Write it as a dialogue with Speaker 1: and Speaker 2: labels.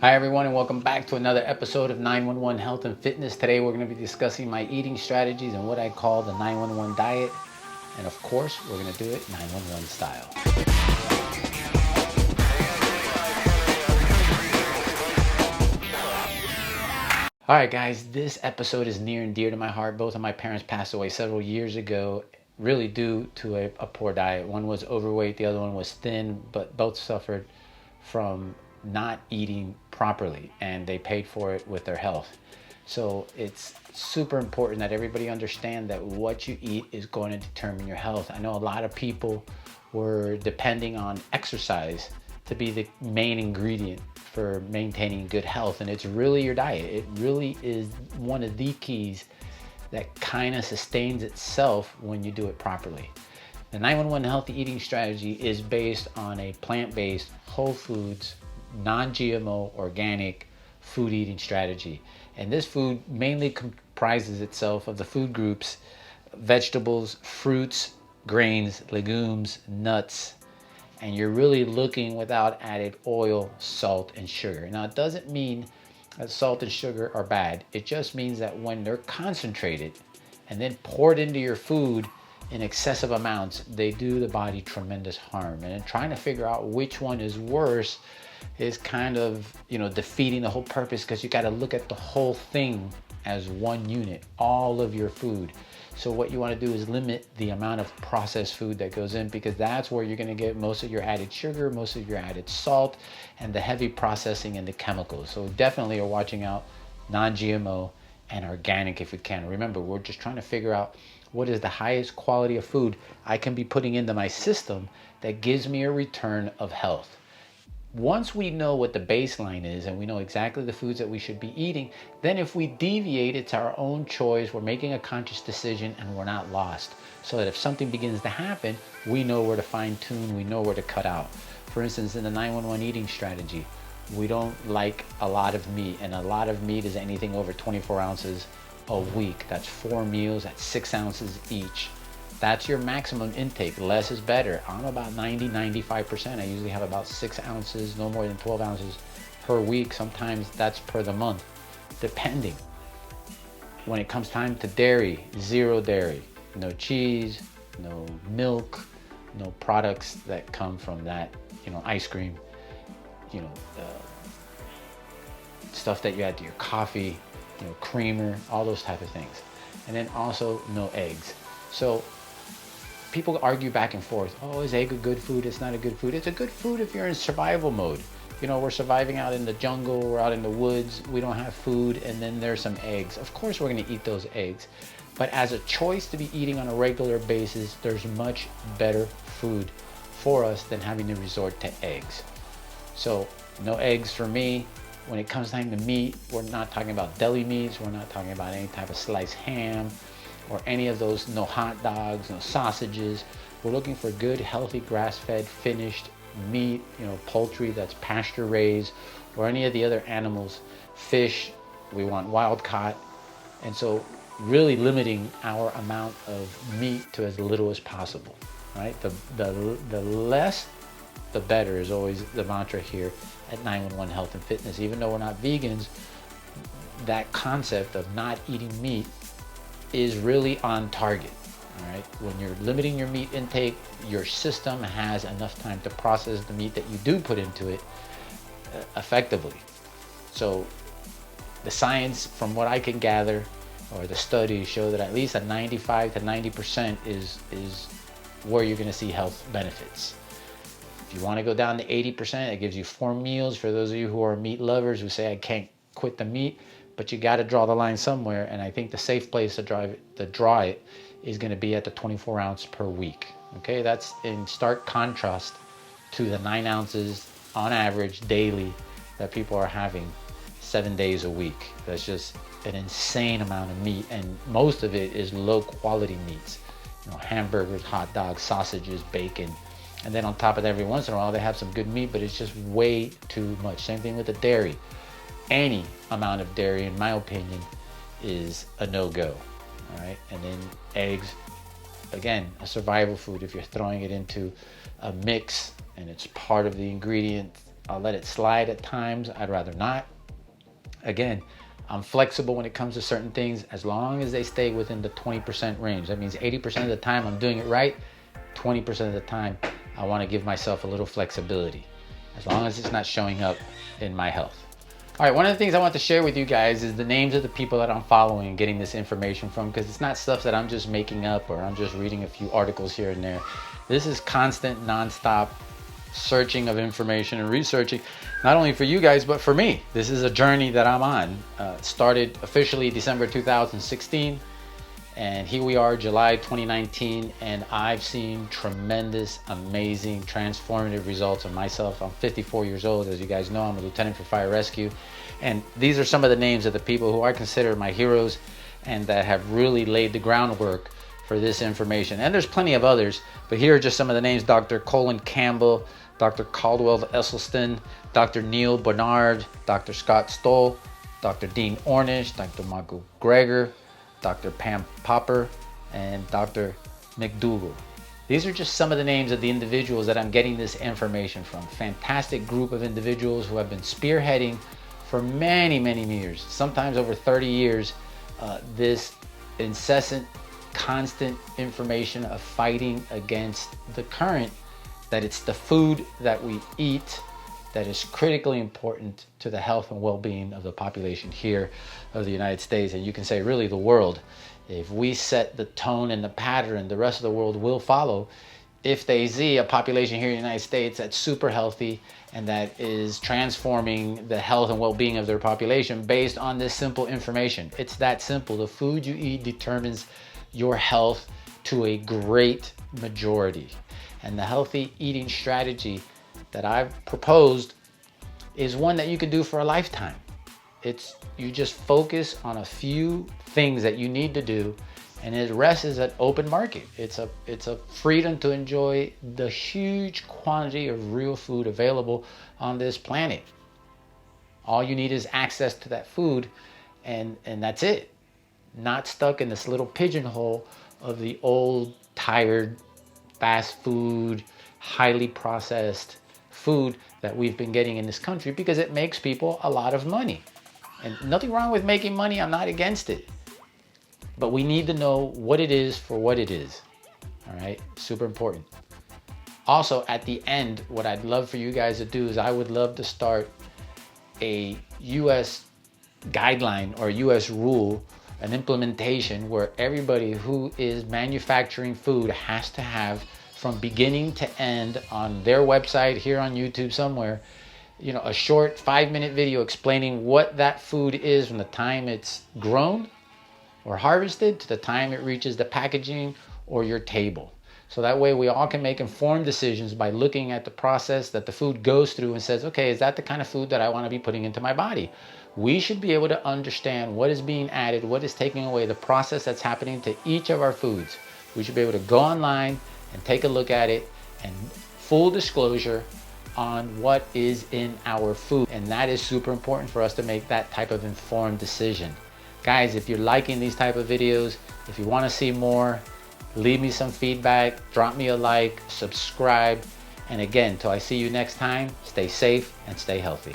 Speaker 1: Hi everyone, and welcome back to another episode of 911 Health and Fitness. Today we're going to be discussing my eating strategies and what I call the 911 diet. And of course, we're going to do it 911 style. All right, guys, this episode is near and dear to my heart. Both of my parents passed away several years ago, really due to a poor diet. One was overweight, the other one was thin, but both suffered from not eating properly, and they paid for it with their health. So it's super important that everybody understand that what you eat is going to determine your health. I know a lot of people were depending on exercise to be the main ingredient for maintaining good health, and it's really your diet. It really is one of the keys that kind of sustains itself when you do it properly. The 911 healthy eating strategy is based on a plant-based, whole foods, non-GMO, organic food eating strategy. And this food mainly comprises itself of the food groups: vegetables, fruits, grains, legumes, nuts, and you're really looking without added oil, salt, and sugar. Now, it doesn't mean that salt and sugar are bad. It just means that when they're concentrated and then poured into your food in excessive amounts, they do the body tremendous harm. And trying to figure out which one is worse is kind of, defeating the whole purpose, because you got to look at the whole thing as one unit, all of your food. So what you want to do is limit the amount of processed food that goes in, because that's where you're going to get most of your added sugar, most of your added salt, and the heavy processing and the chemicals. So definitely are watching out non-GMO and organic if you can. Remember, we're just trying to figure out what is the highest quality of food I can be putting into my system that gives me a return of health. Once we know what the baseline is and we know exactly the foods that we should be eating, then if we deviate, it's our own choice. We're making a conscious decision and we're not lost. So that if something begins to happen, we know where to fine tune, we know where to cut out. For instance, in the 911 eating strategy, we don't like a lot of meat, and a lot of meat is anything over 24 ounces a week. That's 4 meals, that's 6 ounces each. That's your maximum intake. Less is better. I'm about 95%. I usually have about 6 ounces, no more than 12 ounces per week. Sometimes that's per the month, depending. When it comes time to dairy, 0 dairy, no cheese, no milk, no products that come from that, ice cream, stuff that you add to your coffee, creamer, all those type of things. And then also no eggs. So people argue back and forth. Oh, is egg a good food? It's not a good food. It's a good food if you're in survival mode. We're surviving out in the jungle, we're out in the woods, we don't have food, and then there's some eggs. Of course we're going to eat those eggs. But as a choice to be eating on a regular basis, there's much better food for us than having to resort to eggs. So no eggs for me. When it comes time to meat, we're not talking about deli meats, we're not talking about any type of sliced ham, or any of those, no hot dogs, no sausages. We're looking for good, healthy, grass-fed, finished meat, poultry that's pasture raised, or any of the other animals. Fish, we want wild caught. And so really limiting our amount of meat to as little as possible, right? The less, the better is always the mantra here at 911 Health and Fitness. Even though we're not vegans, that concept of not eating meat is really on target. All right, when you're limiting your meat intake, your system has enough time to process the meat that you do put into it effectively. So the science, from what I can gather, or the studies, show that at least a 95 to 90% is where you're going to see health benefits. If you want to go down to 80%, it gives you 4 meals. For those of you who are meat lovers who say, I can't quit the meat, but you got to draw the line somewhere, and I think the safe place to draw it is going to be at the 24 ounce per week. Okay, that's in stark contrast to the 9 ounces on average daily that people are having 7 days a week. That's just an insane amount of meat, and most of it is low quality meats. Hamburgers, hot dogs, sausages, bacon, and then on top of that, every once in a while they have some good meat, but it's just way too much. Same thing with the dairy. Any amount of dairy, in my opinion, is a no-go. All right, and then eggs, again, a survival food. If you're throwing it into a mix and it's part of the ingredient I'll let it slide at times. I'd rather not. Again, I'm flexible when it comes to certain things as long as they stay within the 20% range. That means 80% of the time I'm doing it right. 20% of the time I want to give myself a little flexibility, as long as it's not showing up in my health. All right, one of the things I want to share with you guys is the names of the people that I'm following and getting this information from, because it's not stuff that I'm just making up or I'm just reading a few articles here and there. This is constant, nonstop searching of information and researching, not only for you guys, but for me. This is a journey that I'm on. Started officially December 2016, and here we are, July 2019, and I've seen tremendous, amazing, transformative results on myself. I'm 54 years old. As you guys know, I'm a lieutenant for fire rescue. And these are some of the names of the people who I consider my heroes and that have really laid the groundwork for this information. And there's plenty of others, but here are just some of the names: Dr. Colin Campbell, Dr. Caldwell Esselstyn, Dr. Neil Barnard, Dr. Scott Stoll, Dr. Dean Ornish, Dr. Michael Greger, Dr. Pam Popper, and Dr. McDougall. These are just some of the names of the individuals that I'm getting this information from. Fantastic group of individuals who have been spearheading for many, many years, sometimes over 30 years, this incessant, constant information of fighting against the current, that it's the food that we eat that is critically important to the health and well-being of the population here of the United States, and you can say really the world. If we set the tone and the pattern, the rest of the world will follow. If they see a population here in the United States that's super healthy and that is transforming the health and well-being of their population based on this simple information. It's that simple. The food you eat determines your health to a great majority. And the healthy eating strategy that I've proposed is one that you can do for a lifetime. It's you just focus on a few things that you need to do, and the rest is an open market. It's a freedom to enjoy the huge quantity of real food available on this planet. All you need is access to that food, and that's it. Not stuck in this little pigeonhole of the old, tired, fast food, highly processed food that we've been getting in this country, because it makes people a lot of money. And nothing wrong with making money. I'm not against it. But we need to know what it is for what it is. All right? Super important. Also, at the end, what I'd love for you guys to do is I would love to start a U.S. guideline or U.S. rule, an implementation where everybody who is manufacturing food has to have, from beginning to end, on their website, here on YouTube somewhere, a short 5-minute video explaining what that food is from the time it's grown or harvested to the time it reaches the packaging or your table. So that way we all can make informed decisions by looking at the process that the food goes through and says, okay, is that the kind of food that I want to be putting into my body? We should be able to understand what is being added, what is taking away, the process that's happening to each of our foods. We should be able to go online and take a look at it, and full disclosure on what is in our food. And that is super important for us to make that type of informed decision. Guys, if you're liking these type of videos, if you want to see more, leave me some feedback, drop me a like, subscribe. And again, till I see you next time, stay safe and stay healthy.